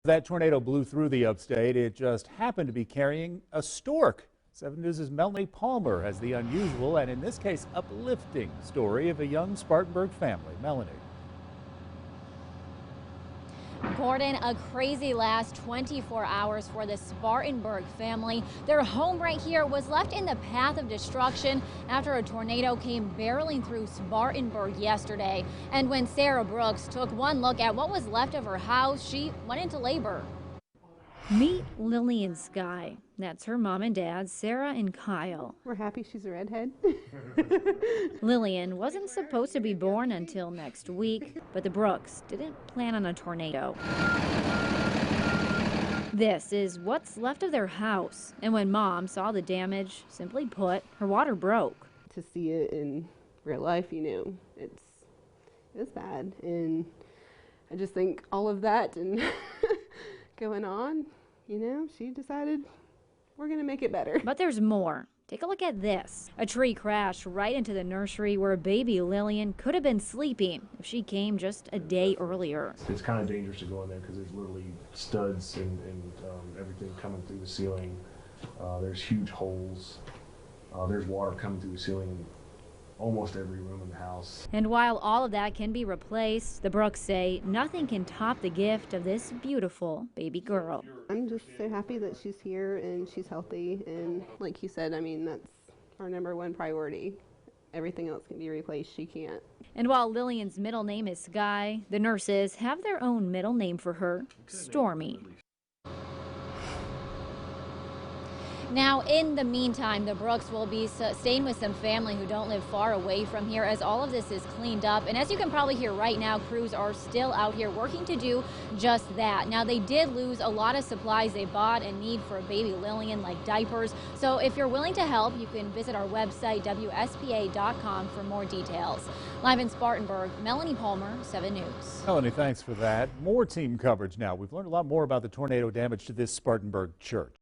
That tornado blew through the upstate. It just happened to be carrying a stork. 7 News' Melanie Palmer has the unusual and, in this case, uplifting story of a young Spartanburg family. Melanie. Gordon, a crazy last 24 hours for the Spartanburg family. Their home right here was left in the path of destruction after a tornado came barreling through Spartanburg yesterday. And when Sarah Brooks took one look at what was left of her house, she went into labor. Meet Lillian Skye. That's her mom and dad, Sarah and Kyle. We're happy she's a redhead. Lillian wasn't supposed to be born until next week, but the Brooks didn't plan on a tornado. This is what's left of their house. And when Mom saw the damage, simply put, her water broke. To see it in real life, it was bad. And I just think all of that and going on, she decided we're going to make it better. But there's more. Take a look at this. A tree crashed right into the nursery where baby Lillian could have been sleeping if she came just a day earlier. It's kind of dangerous to go in there because there's literally studs and everything coming through the ceiling. There's huge holes. There's water coming through the ceiling in almost every room in the house. And while all of that can be replaced, the Brooks say nothing can top the gift of this beautiful baby girl. I'm just so happy that she's here and she's healthy. And like you said, that's our #1 priority. Everything else can be replaced. She can't. And while Lillian's middle name is Skye, the nurses have their own middle name for her, Stormy. Now, in the meantime, the Brooks will be staying with some family who don't live far away from here as all of this is cleaned up. And as you can probably hear right now, crews are still out here working to do just that. Now, they did lose a lot of supplies they bought and need for baby Lillian, like diapers. So if you're willing to help, you can visit our website, WSPA.com, for more details. Live in Spartanburg, Melanie Palmer, 7 News. Melanie, thanks for that. More team coverage now. We've learned a lot more about the tornado damage to this Spartanburg church.